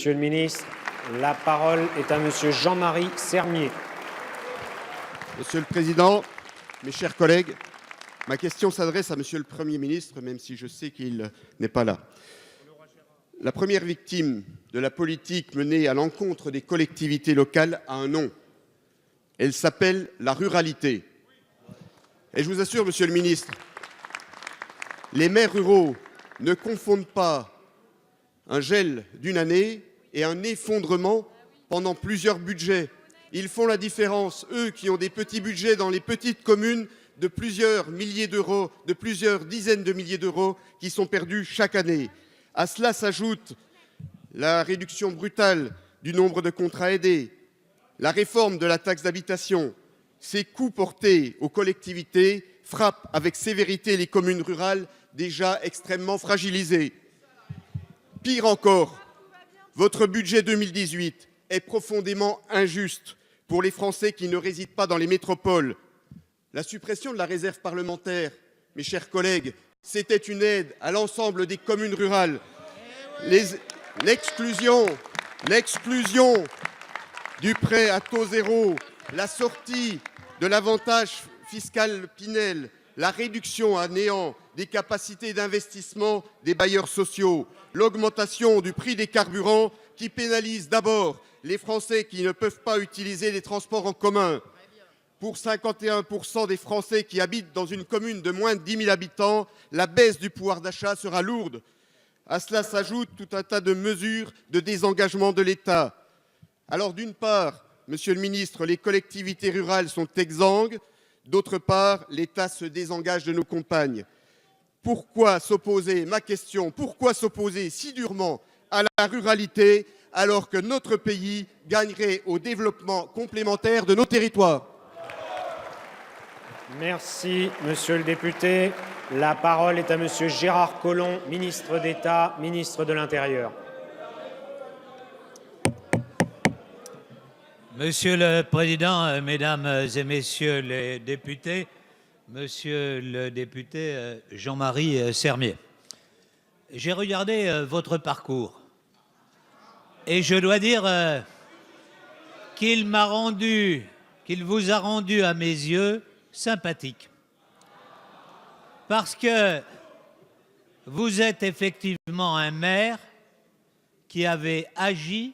Monsieur le ministre. La parole est à Monsieur Jean-Marie Sermier. Monsieur le Président, mes chers collègues, ma question s'adresse à Monsieur le Premier ministre, même si je sais qu'il n'est pas là. La première victime de la politique menée à l'encontre des collectivités locales a un nom. Elle s'appelle la ruralité. Et je vous assure, Monsieur le ministre, les maires ruraux ne confondent pas un gel d'une année et un effondrement pendant plusieurs budgets. Ils font la différence, eux qui ont des petits budgets dans les petites communes de plusieurs milliers d'euros, de plusieurs dizaines de milliers d'euros qui sont perdus chaque année. À cela s'ajoute la réduction brutale du nombre de contrats aidés, la réforme de la taxe d'habitation. Ces coûts portés aux collectivités frappent avec sévérité les communes rurales déjà extrêmement fragilisées. Pire encore, votre budget 2018 est profondément injuste pour les Français qui ne résident pas dans les métropoles. La suppression de la réserve parlementaire, mes chers collègues, c'était une aide à l'ensemble des communes rurales. L'exclusion du prêt à taux zéro, la sortie de l'avantage fiscal Pinel, la réduction à néant des capacités d'investissement des bailleurs sociaux, l'augmentation du prix des carburants qui pénalise d'abord les Français qui ne peuvent pas utiliser les transports en commun. Pour 51% des Français qui habitent dans une commune de moins de 10 000 habitants, la baisse du pouvoir d'achat sera lourde. À cela s'ajoute tout un tas de mesures de désengagement de l'État. Alors d'une part, Monsieur le ministre, les collectivités rurales sont exsangues. D'autre part, l'État se désengage de nos campagnes. Pourquoi s'opposer, ma question, pourquoi s'opposer si durement à la ruralité alors que notre pays gagnerait au développement complémentaire de nos territoires? Merci, Monsieur le député. La parole est à Monsieur Gérard Collomb, ministre d'État, ministre de l'Intérieur. Monsieur le Président, Mesdames et Messieurs les députés, Monsieur le député Jean-Marie Sermier, j'ai regardé votre parcours et je dois dire qu'il vous a rendu à mes yeux sympathique. Parce que vous êtes effectivement un maire qui avait agi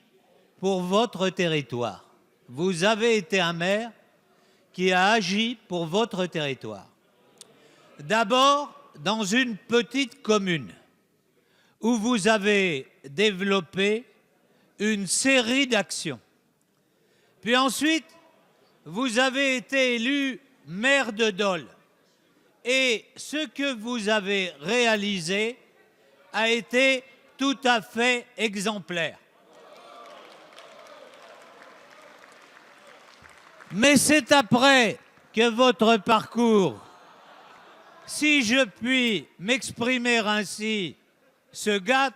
pour votre territoire. Vous avez été un maire qui a agi pour votre territoire. D'abord, dans une petite commune où vous avez développé une série d'actions. Puis ensuite, vous avez été élu maire de Dole. Et ce que vous avez réalisé a été tout à fait exemplaire. Mais c'est après que votre parcours, si je puis m'exprimer ainsi, se gâte,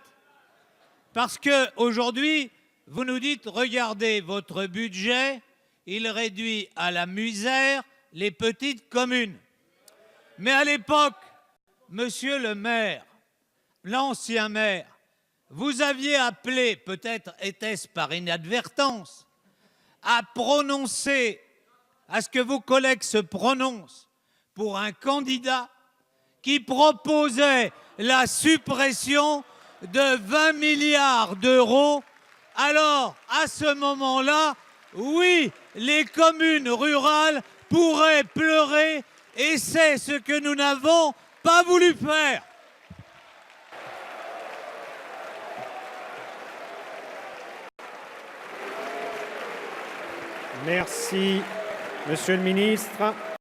parce qu'aujourd'hui, vous nous dites, regardez votre budget, il réduit à la misère les petites communes. Mais à l'époque, monsieur le maire, l'ancien maire, vous aviez appelé, peut-être était-ce par inadvertance, à prononcer, à ce que vos collègues se prononcent pour un candidat qui proposait la suppression de 20 milliards d'euros. Alors, à ce moment-là, oui, les communes rurales pourraient pleurer. Et c'est ce que nous n'avons pas voulu faire. Merci, Monsieur le ministre.